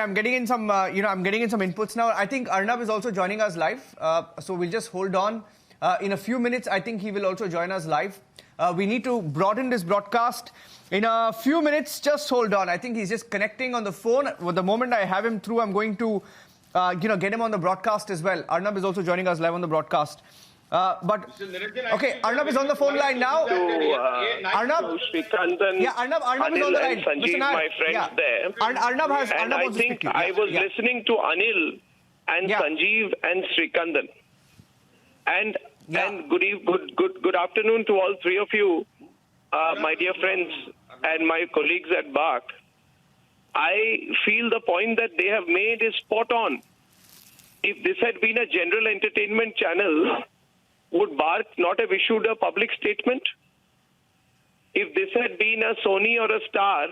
I'm getting in some, I'm getting in some inputs now. I think Arnab is also joining us live. So we'll just hold on. In a few minutes, I think he will also join us live. We need to broaden this broadcast. In a few minutes, just hold on. I think he's just connecting on the phone. The moment I have him through, I'm going to, get him on the broadcast as well. Arnab is also joining us live on the broadcast. Okay, Arnab is on the phone line now. Arnab, Arnab is on the line. Sanjeev, my friends there. Arnab I wants to speak think to you. I was listening to Anil and Sanjeev and Srikandan. And good afternoon to all three of you, my dear friends and my colleagues at BARC. I feel the point that they have made is spot on. If this had been a general entertainment channel, would BARC not have issued a public statement? If this had been a Sony or a Star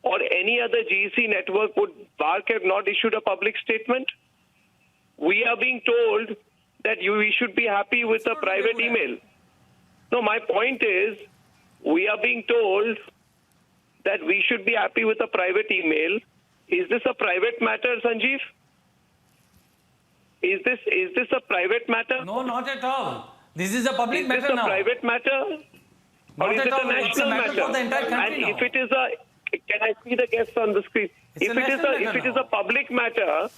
or any other GEC network, would BARC have not issued a public statement? We are being told that we should be happy with a private email. No, my point is, we are being told that we should be happy with a private email. Is this a private matter, Sanjeev? Is this a private matter? No, not at all. This is a public matter now. Is this a private matter? Or is it a national matter? For the entire country and now. if it is a, can I see the guests on the screen? If it is a public matter,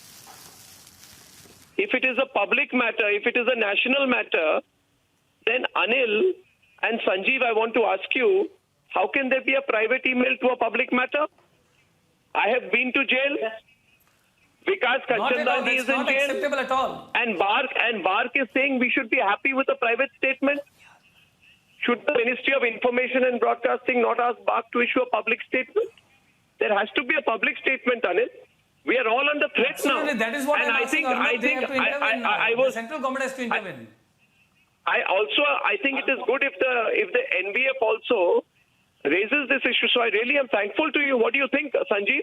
if it is a public matter, if it is a national matter, then Anil and Sanjeev, I want to ask you, how can there be a private email to a public matter? I have been to jail. Vikas Kanchandani is in not jail. Acceptable at all. And BARC is saying we should be happy with a private statement. Should the Ministry of Information and Broadcasting not ask BARC to issue a public statement? There has to be a public statement, Anil. We are all under threat Absolutely. now. That is what and I'm asking. The central government has to intervene. I think it is good if the NBF also raises this issue. So I really am thankful to you. What do you think, Sanjeev?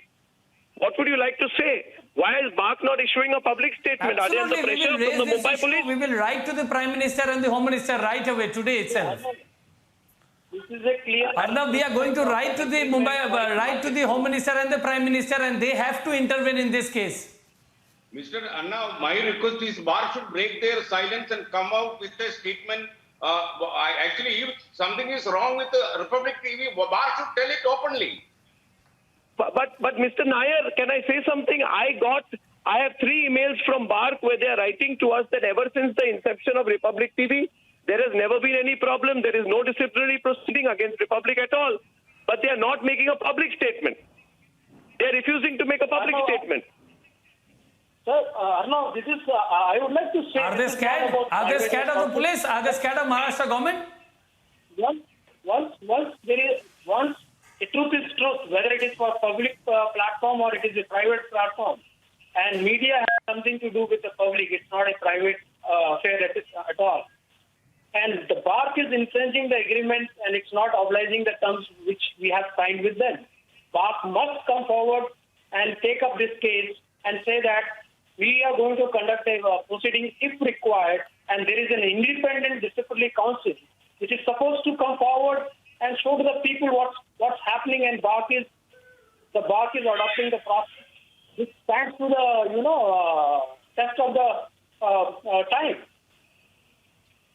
What would you like to say? Why is BARC not issuing a public statement? Absolutely. Are they under pressure from the Mumbai police? We will write to the Prime Minister and the Home Minister right away, today itself. This is a clear... Arnab, we are going to write to the Home Minister and the Prime Minister, and they have to intervene in this case. Mr. Anna, my request is BARC should break their silence and come out with a statement. Actually, if something is wrong with the Republic TV, BARC should tell it openly. But Mr. Nair, can I say something? I have 3 emails from BARC where they are writing to us that ever since the inception of Republic TV, there has never been any problem. There is no disciplinary proceeding against Republic at all. But they are not making a public statement. They are refusing to make a public statement. Sir, Arnav, this is, I would like to say... Are they scared? Are they scared of the police? Are they scared of Maharashtra government? Once the truth is truth, whether it is for public platform or it is a private platform, and media has something to do with the public, it's not a private affair at all. And the BARC is infringing the agreement and it's not obliging the terms which we have signed with them. BARC must come forward and take up this case and say that we are going to conduct a proceeding if required, and there is an independent disciplinary council which is supposed to come forward and show to the people what's happening, and BARC is adopting the process. This stands to the test of the time.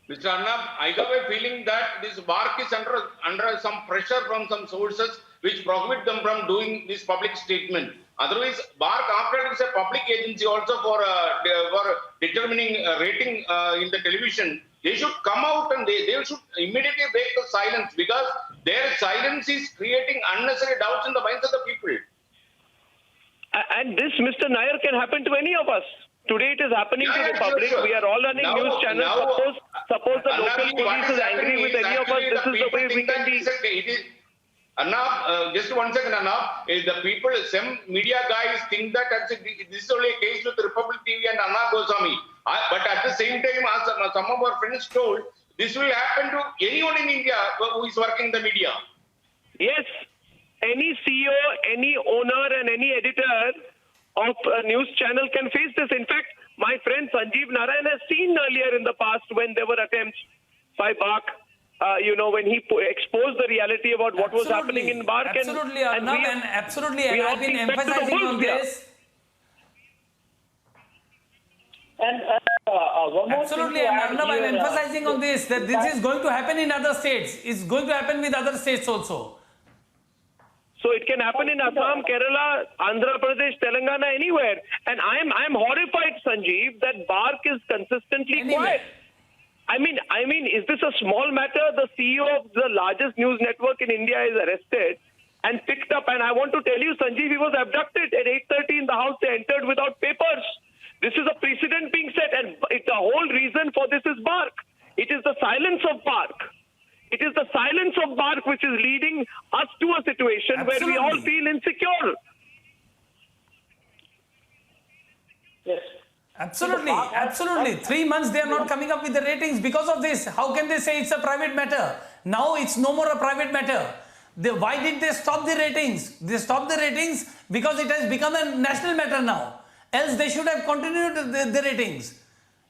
Mr. Arnab, I have a feeling that this BARC is under some pressure from some sources which prohibit them from doing this public statement. Otherwise, BARC, after it is a public agency also for determining rating in the television, they should come out and they should immediately break the silence, because their silence is creating unnecessary doubts in the minds of the people. And this, Mr. Nair, can happen to any of us. Today it is happening to the public. Sure. We are all running news channels. Suppose the local police is angry with any of us. This is the way we can be. Arnab, just 1 second, Arnab. The people, some media guys think that this is only a case with Republic TV and Arnab Goswami. But at the same time, as some of our friends told, this will happen to anyone in India who is working in the media. Yes, any CEO, any owner and any editor of a news channel can face this. In fact, my friend Sanjeev Narayan has seen earlier in the past when there were attempts by BARC when he exposed the reality about what was happening in Bark. Absolutely, Arnab, and absolutely, we and are I've been being fed to the emphasizing on wolves here. this. And one more Absolutely, thing to and add Arnab, I'm here, emphasizing on this, that this is going to happen in other states. It's going to happen with other states also. So it can happen in Assam, Kerala, Andhra Pradesh, Telangana, anywhere. And I'm horrified, Sanjeev, that Bark is consistently Anywhere. quiet. I mean, is this a small matter? The CEO of the largest news network in India is arrested and picked up. And I want to tell you, Sanjeev, he was abducted at 8:30 in the house. They entered without papers. This is a precedent being set, and the whole reason for this is Bark. It is the silence of Bark. It is the silence of Bark which is leading us to a situation where we all Absolutely. feel insecure. yes. Absolutely, absolutely. 3 months they are not coming up with the ratings because of this. How can they say it's a private matter? Now it's no more a private matter. Why did they stop the ratings? They stopped the ratings because it has become a national matter now. Else they should have continued the ratings.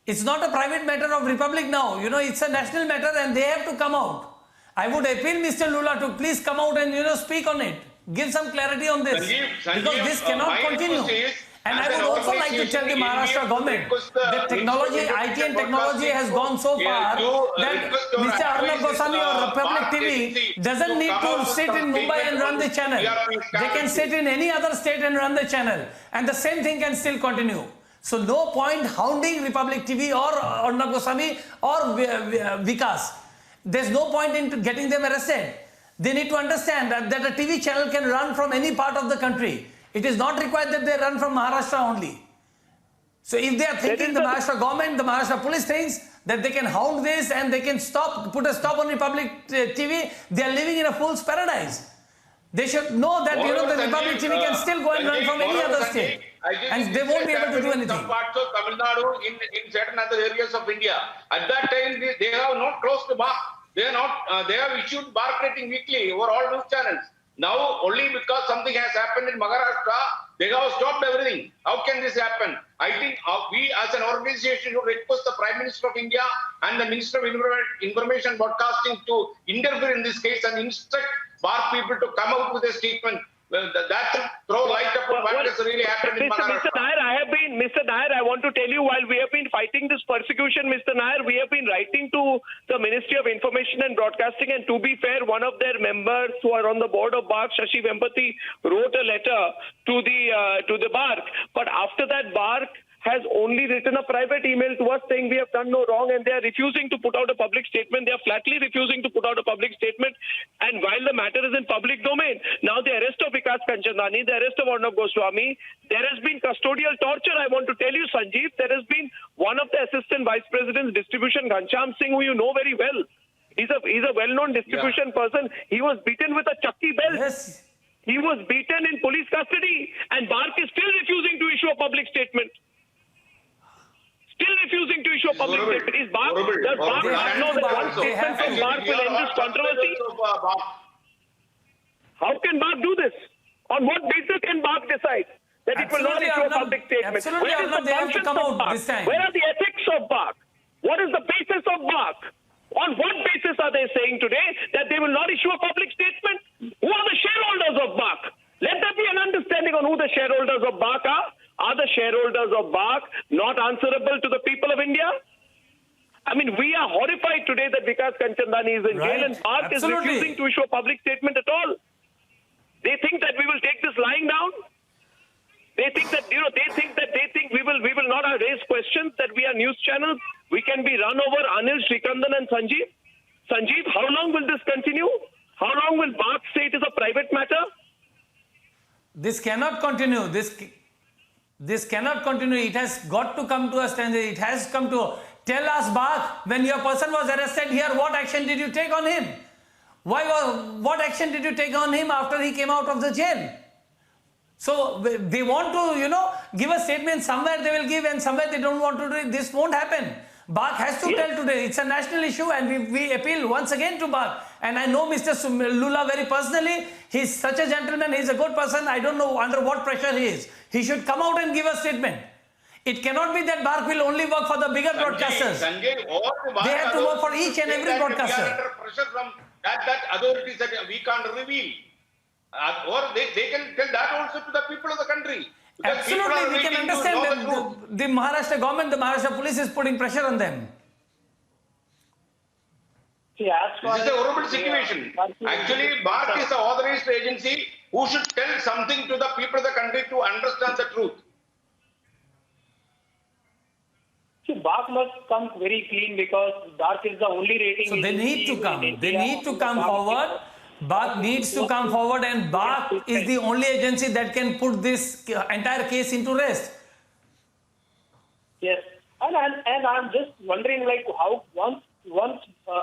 It's not a private matter of Republic now. It's a national matter and they have to come out. I would appeal Mr. Lula to please come out and, speak on it. Give some clarity on this. Sanjeev, Because this cannot my continue. request is, And as I an would also like to tell the organization, Maharashtra we government request the that technology, Ministry of IT and Broadcasting technology has gone so to, far that request your Mr. Arnab advice, Goswami or Republic Bharat TV agency doesn't to need come to out with sit some in Mumbai and statement run the on channel. TRP They can sit in any other state and run the channel. And the same thing can still continue. So no point hounding Republic TV or Arnab Goswami or Vikas. There's no point in getting them arrested. They need to understand that a TV channel can run from any part of the country. It is not required that they run from Maharashtra only. So if they are thinking, the Maharashtra government, the Maharashtra police thinks that they can hound this and they can put a stop on Republic TV, they are living in a fool's paradise. They should know that, the Republic TV can still go and run from any other state. And they won't be able to do anything. Some parts of Tamil Nadu, in certain other areas of India. At that time, they have not closed the Bark. They have issued Bark rating weekly over all news channels. Now, only because something has happened in Maharashtra, they have stopped everything. How can this happen? I think we as an organization should request the Prime Minister of India and the Minister of Information Broadcasting to interfere in this case and instruct Bark people to come out with a statement. Well, that should throw light upon what has really happened in Maharashtra. Mr. Nair, I want to tell you, while we have been fighting this persecution, Mr. Nair, we have been writing to the Ministry of Information and Broadcasting, and to be fair, one of their members who are on the board of Bark, Shashi Vempati, wrote a letter to the Bark. But after that, Bark has only written a private email to us saying we have done no wrong, and they are refusing to put out a public statement. They are flatly refusing to put out a public statement. And while the matter is in public domain, now the arrest of Vikas Kanchandani, the arrest of Arnab Goswami, there has been custodial torture. I want to tell you, Sanjeev, there has been one of the assistant vice president's distribution, Ghanshyam Singh, who you know very well. He's a well-known distribution person. He was beaten with a chakki belt. Yes. He was beaten in police custody, and Bark is still refusing to issue a public statement. Still refusing to issue a public statement. Is Bark? Does Bark not know that one statement from Bark will end this controversy? How can Bark do this? On what basis can Bark decide that it will not issue a public statement? Absolutely, Where is the they have to conscience come of out Bark? this time. Where are the ethics of Bark? What is the basis of Bark? On what basis are they saying today that they will not issue a public statement? Who are the shareholders of Bark? Let there be an understanding on who the shareholders of Bark are. Are the shareholders of Bark not answerable to the people of India? I mean, we are horrified today that Vikas Kanchandani is in jail and Bark is refusing to issue a public statement at all. They think that we will take this lying down. They think that we will not raise questions, that we are news channels. We can be run over. Anil, Srikandan and Sanjeev. Sanjeev, how long will this continue? How long will Bark say it is a private matter? This cannot continue. This cannot continue. It has got to come to a standard. It has come to tell us, Bark, when your person was arrested here, what action did you take on him? What action did you take on him after he came out of the jail? So they want to, give a statement. Somewhere they will give and somewhere they don't want to do it. This won't happen. Bark has to tell today. It's a national issue and we appeal once again to Bark. And I know Mr. Lula very personally. He's such a gentleman. He's a good person. I don't know under what pressure he is. He should come out and give a statement. It cannot be that BARC will only work for the bigger broadcasters. Sanjay, all the They have to work for each and every broadcaster. We are under pressure from that authorities that we can't reveal. Or they can tell that also to the people of the country. Because Absolutely, we can understand that the Maharashtra government, the Maharashtra police is putting pressure on them. See, as far This is a as- horrible situation. Actually, BARC is the authorized agency who should tell something to the people of the country to understand the truth. See, BARC must come very clean because BARC is the only rating. So they need to agency come. in They India. need to come forward. BARC needs to come forward, and BARC is the only agency that can put this entire case into rest. Yes, and I'm just wondering, like, how once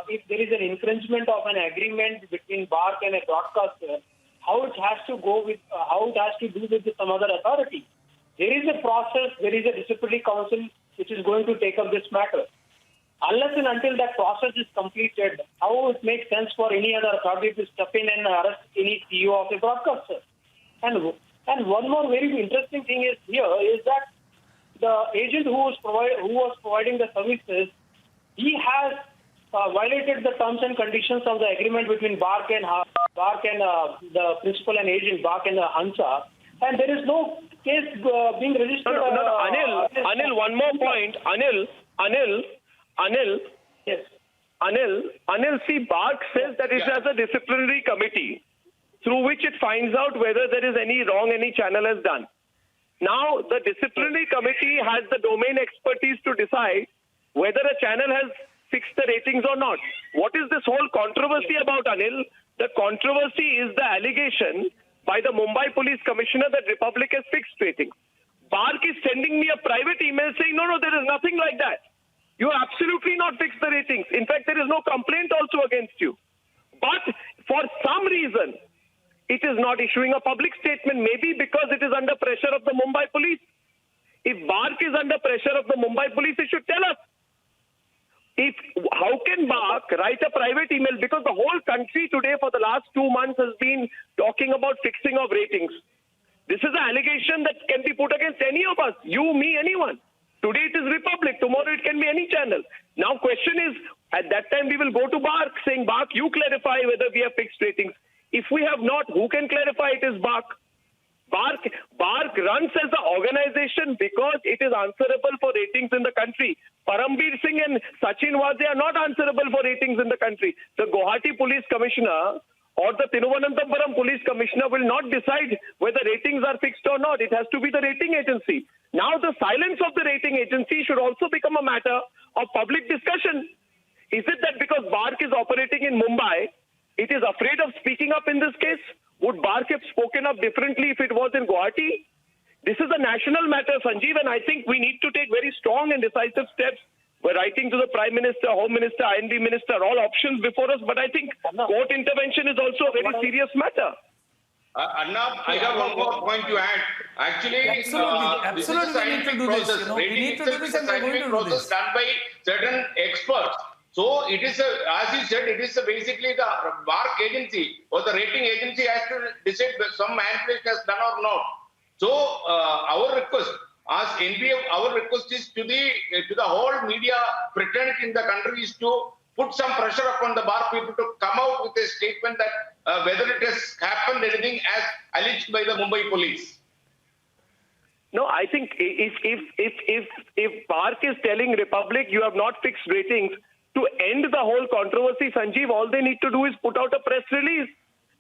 if there is an infringement of an agreement between BARC and a broadcaster, how it has to go with how it has to do with some other authority. There is a process. There is a disciplinary council which is going to take up this matter. Unless and until that process is completed, how it makes sense for any other authority to step in and arrest any CEO of a broadcaster? And one more very interesting thing is that the agent who was providing the services, he has violated the terms and conditions of the agreement between BARC and the principal and agent, BARC and Hansa, and there is no case being registered. No, Anil, one more point. Yes. Anil, see, BARC says that it has a disciplinary committee through which it finds out whether there is any wrong any channel has done. Now, the disciplinary committee has the domain expertise to decide whether a channel has fixed the ratings or not. What is this whole controversy about, Anil? The controversy is the allegation by the Mumbai Police Commissioner that Republic has fixed ratings. BARC is sending me a private email saying, no, there is nothing like that. You have absolutely not fixed the ratings. In fact, there is no complaint also against you. But for some reason, it is not issuing a public statement, maybe because it is under pressure of the Mumbai police. If BARC is under pressure of the Mumbai police, it should tell us. How can BARC write a private email? Because the whole country today for the last 2 months has been talking about fixing of ratings. This is an allegation that can be put against any of us, you, me, anyone. Today it is Republic, tomorrow it can be any channel. Now question is, at that time we will go to BARC saying, BARC, you clarify whether we have fixed ratings. If we have not, who can clarify? It is BARC. BARC runs as an organization because it is answerable for ratings in the country. Parambir Singh and Sachin Waze are not answerable for ratings in the country. The Guwahati Police Commissioner or the Thiruvananthapuram Police Commissioner will not decide whether ratings are fixed or not. It has to be the rating agency. Now the silence of the rating agency should also become a matter of public discussion. Is it that because BARC is operating in Mumbai, it is afraid of speaking up in this case? Would BARC have spoken up differently if it was in Guwahati? This is a national matter, Sanjeev, and I think we need to take very strong and decisive steps. We're writing to the Prime Minister, Home Minister, IND Minister, all options before us, but I think court intervention is also a very serious matter. Arnab, I have one more point to add. Actually, Absolutely, this is a scientific process. We need to do this and we're going to do process this. done by certain experts. So it is, as you said, it is basically the BARC agency or the rating agency has to decide whether some manipulation has done or not. So our request, as NPF, our request is to the whole media fraternity in the country is to put some pressure upon the BARC people to come out with a statement that whether it has happened anything as alleged by the Mumbai police. No, I think if BARC is telling Republic you have not fixed ratings, to end the whole controversy, Sanjeev, all they need to do is put out a press release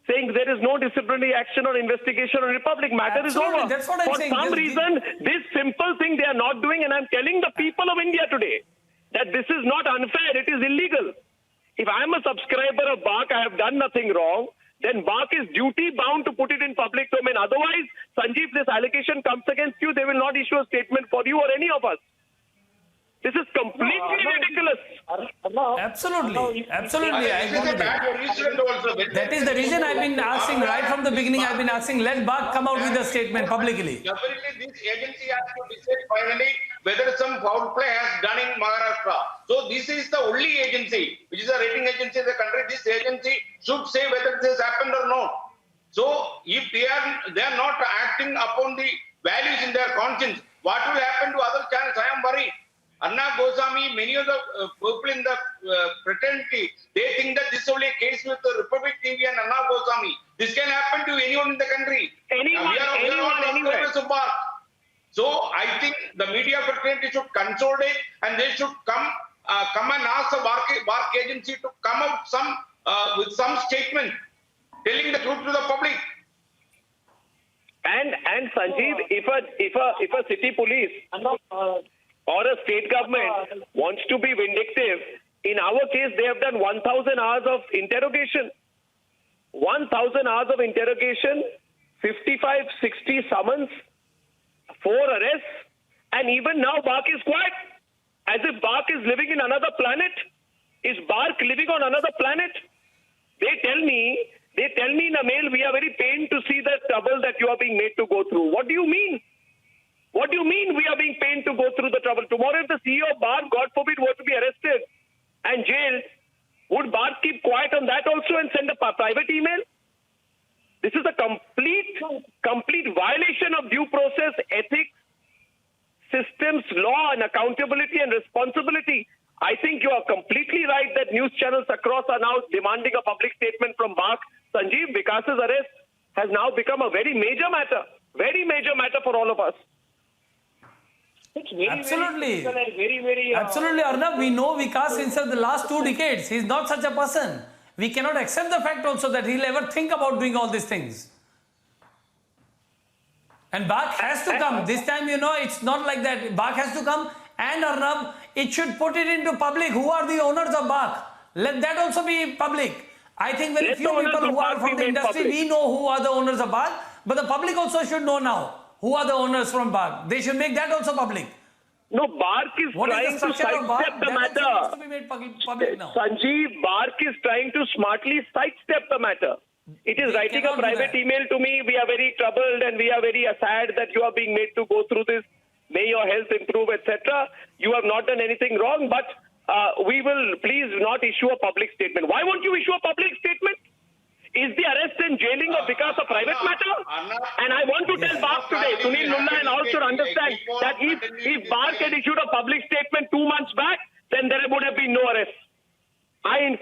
saying there is no disciplinary action or investigation on Republic. Matter is over. That's what I'm For saying. some reason, this simple thing they are not doing, and I'm telling the people of India today that this is not unfair, it is illegal. If I am a subscriber of BARC, I have done nothing wrong, then BARC is duty bound to put it in public domain. Otherwise, Sanjeev, this allegation comes against you, they will not issue a statement for you or any of us. This is completely ridiculous. Absolutely. Absolutely. I This is agree a with bad you. precedent also. That is the reason I've been asking right from the beginning. I've been asking, let BARC come out with a statement publicly. Definitely, this agency has to decide finally whether some foul play has done in Maharashtra. So this is the only agency, which is a rating agency in the country. This agency should say whether this has happened or not. So if they are not acting upon the values in their conscience, what will happen to other channels? the people in the fraternity, they think that this is only a case with the Republic TV and Arnab Goswami. This can happen to anyone in the country. Anyone, We are all anywhere. members of BARC. So I think the media fraternity should consolidate, and they should come and ask the BARC agency to come out with some statement telling the truth to the public. And Sanjeev, if a city police or a state government wants to be vindictive, in our case they have done 1,000 hours of interrogation. 1,000 hours of interrogation, 55, 60 summons, 4 arrests, and even now BARC is quiet. As if BARC is living in another planet. Is BARC living on another planet? They tell me in a mail, we are very pained to see the trouble that you are being made to go through. What do you mean? What do you mean we are being pained to go through the trouble? Tomorrow if the CEO of BARC, God forbid, were to be arrested and jailed, would BARC keep quiet on that also and send a private email? This is a complete violation of due process, ethics, systems, law and accountability and responsibility. I think you are completely right that news channels across are now demanding a public statement from BARC. Sanjeev, Vikas's arrest has now become a very major matter for all of us. It's very, Absolutely. very Absolutely, Arnab. We know Vikas since the last 2 decades. He's not such a person. We cannot accept the fact also that he'll ever think about doing all these things. And BARC has to come. This time, it's not like that. BARC has to come. And Arnab, it should put it into public. Who are the owners of BARC? Let that also be public. I think very few people who are from the industry, we know who are the owners of BARC. But the public also should know now who are the owners from BARC. They should make that also public. No, BARC is trying to sidestep the matter. To be made public now. Sanjeev, BARC is trying to smartly sidestep the matter. It is writing a private email to me. We are very troubled and we are very sad that you are being made to go through this. May your health improve, etc. You have not done anything wrong, but we will please not issue a public statement. Why won't you issue a public statement? Is the arrest and jailing of Vikas a private matter? And I want to tell BARC today, Sunil Nulla and all should understand that if BARC had issued a public statement 2 months back, then there would have been no arrest. I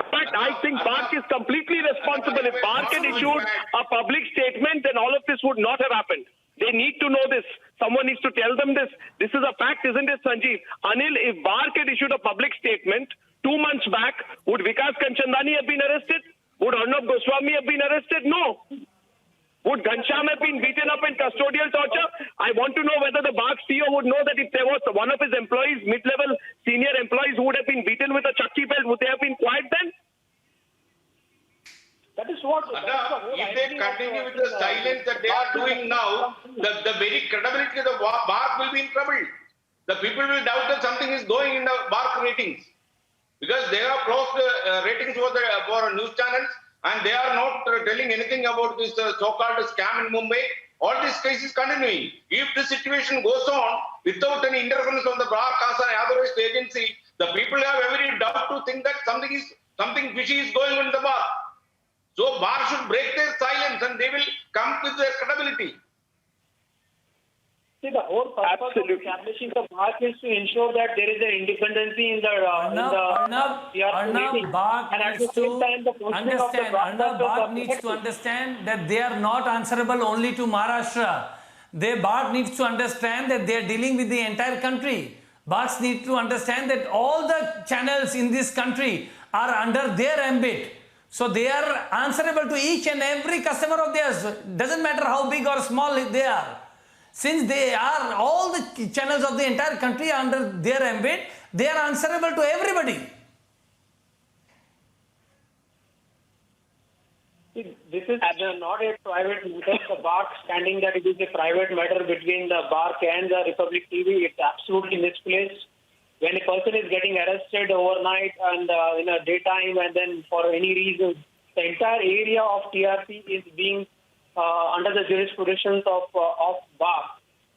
think BARC is completely responsible. If BARC had issued a public statement, then all of this would not have happened. They need to know this. Someone needs to tell them this. This is a fact, isn't it, Sanjeev? Anil, if BARC had issued a public statement 2 months back, would Vikas Kanchandani have been arrested? Would Arnab Goswami have been arrested? No. Would Ghanshyam have been beaten up in custodial torture? I want to know whether the BARC CEO would know that if there was one of his employees, mid-level senior employees who would have been beaten with a chakki belt, would they have been quiet then? That is what. If they continue with the silence that they are doing now, the very credibility of the BARC will be in trouble. The people will doubt that something is going in the BARC ratings because they have closed the ratings for news channels and they are not telling anything about this so-called scam in Mumbai. All these cases continuing. If the situation goes on without any interference from the BARC as an authorized agency, the people have every doubt to think that something fishy is going on in the BARC. So BARC should break their silence and they will come with their credibility. See, the whole purpose of establishing the BARC is to ensure that there is an independency in the Arnab, BARC needs to understand that they are not answerable only to Maharashtra. BARC needs to understand that they are dealing with the entire country. BARC needs to understand that all the channels in this country are under their ambit. So they are answerable to each and every customer of theirs. Doesn't matter how big or small they are. Since they are, all the channels of the entire country are under their ambit, they are answerable to everybody. This is not a private matter. The BARC standing that it is a private matter between the BARC and the Republic TV. It's absolutely misplaced. When a person is getting arrested overnight and in a daytime and then for any reason, the entire area of TRP is being under the jurisprudence of BARC.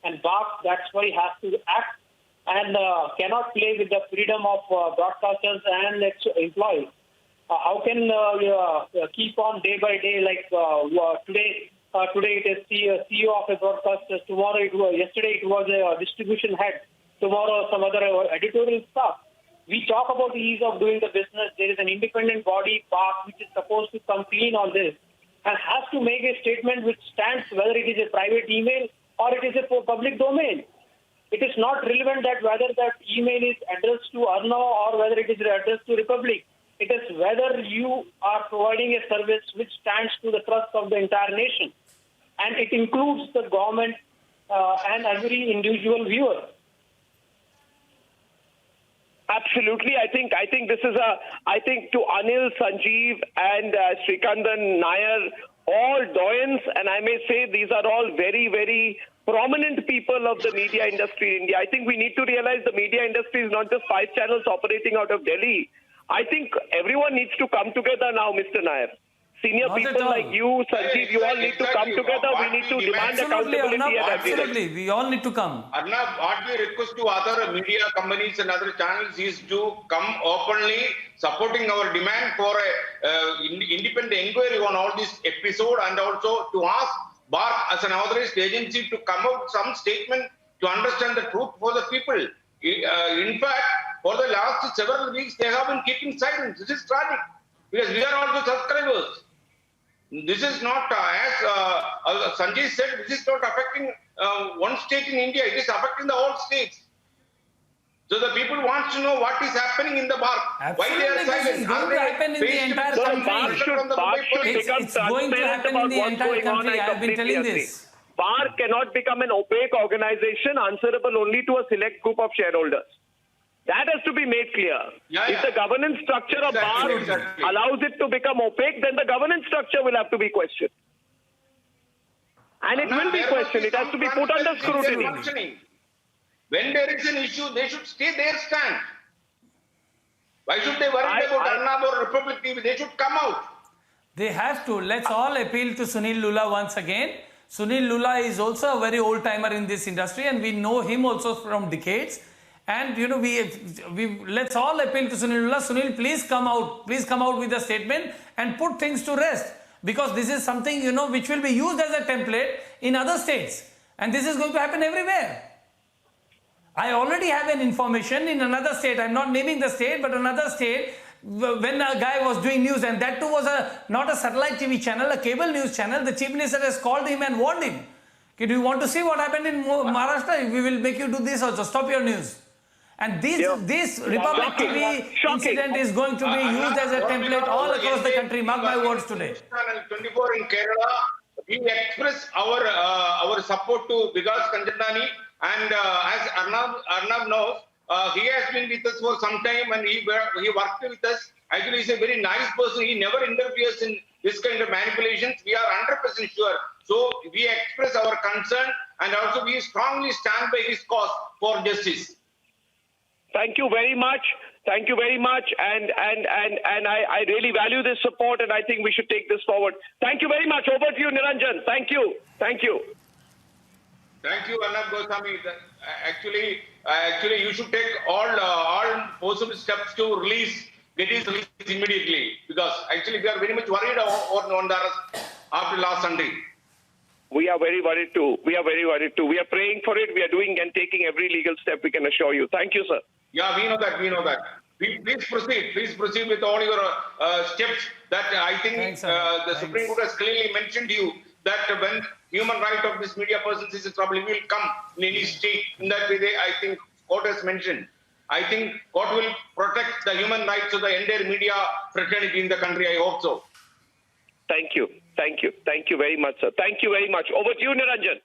And BARC, that's why has to act and cannot play with the freedom of broadcasters and its employees. How can keep on day by day like today it is CEO of a broadcaster, yesterday it was a distribution head, tomorrow some other editorial staff. we talk about the ease of doing the business. There is an independent body, PARC, which is supposed to come clean on this and has to make a statement which stands whether it is a private email or it is a public domain. It is not relevant that whether that email is addressed to Arnav or whether it is addressed to Republic. It is whether you are providing a service which stands to the trust of the entire nation. And it includes the government and every individual viewer. Absolutely. I think this is to Anil, Sanjeev and Srikandan Nair, all doyens, and I may say these are all very, very prominent people of the media industry in India. I think we need to realize the media industry is not just 5 channels operating out of Delhi. I think everyone needs to come together now, Mr. Nair. Senior Not at people all. like you, Sanjeev, you all need to come together. We need to demand Absolutely, accountability Arnab, and everything. absolutely. We all need to come. Arnab, what we request to other media companies and other channels is to come openly supporting our demand for an independent inquiry on all this episode, and also to ask BARC as an authorized agency to come out some statement to understand the truth for the people. In fact, for the last several weeks, they have been keeping silence. This is tragic because we are also subscribers. This is not, as Sanjay said, this is not affecting one state in India. It is affecting the whole states. So the people want to know what is happening in the BARC. Why they are Absolutely, this is silent? going to happen in the entire country. It's going to happen in the entire country. I have been telling this. BARC cannot become an opaque organization answerable only to a select group of shareholders. That has to be made clear. If the governance structure of BARC allows it to become opaque, then the governance structure will have to be questioned. And it will be questioned. It has to be put under scrutiny. When there is an issue, they should stay their stand. Why should they worry about Arnab or Republic TV? They should come out. They have to. Let's all appeal to Sunil Lula once again. Sunil Lula is also a very old timer in this industry, and we know him also from decades. And you know, we let's all appeal to Sunil Lula. Sunil, please come out. Please come out with a statement and put things to rest, because this is something, you know, which will be used as a template in other states, and this is going to happen everywhere. I already have an information in another state. I'm not naming the state, but another state, when a guy was doing news, and that too was not a satellite TV channel, a cable news channel. The chief minister has called him and warned him. Okay, do you want to see what happened in Maharashtra? We will make you do this also. Stop your news. And this Republic TV incident is going to be used as a template all across the country. Mark my words today. Channel 24 in Kerala, we express our support to Vikas Kanjandani, and as Arnab knows, he has been with us for some time, and he worked with us. Actually, he's a very nice person. He never interferes in this kind of manipulations. We are 100% sure. So we express our concern, and also we strongly stand by his cause for justice. Thank you very much. Thank you very much. And I really value this support, and I think we should take this forward. Thank you very much. Over to you, Niranjan. Thank you. Thank you. Thank you, Arnab Goswami. Actually, you should take all possible steps to get his release immediately, because actually we are very much worried on the arrest after last Sunday. We are very worried too. We are praying for it. We are doing and taking every legal step, we can assure you. Thank you, sir. Yeah, we know that. Please proceed. Please proceed with all your steps. That I think the Supreme Court has clearly mentioned to you that when human right of this media persons is in trouble, he will come in any state. In that way, I think court has mentioned. I think court will protect the human rights of the entire media fraternity in the country. I hope so. Thank you. Thank you. Thank you very much, sir. Thank you very much. Over to you, Niranjan.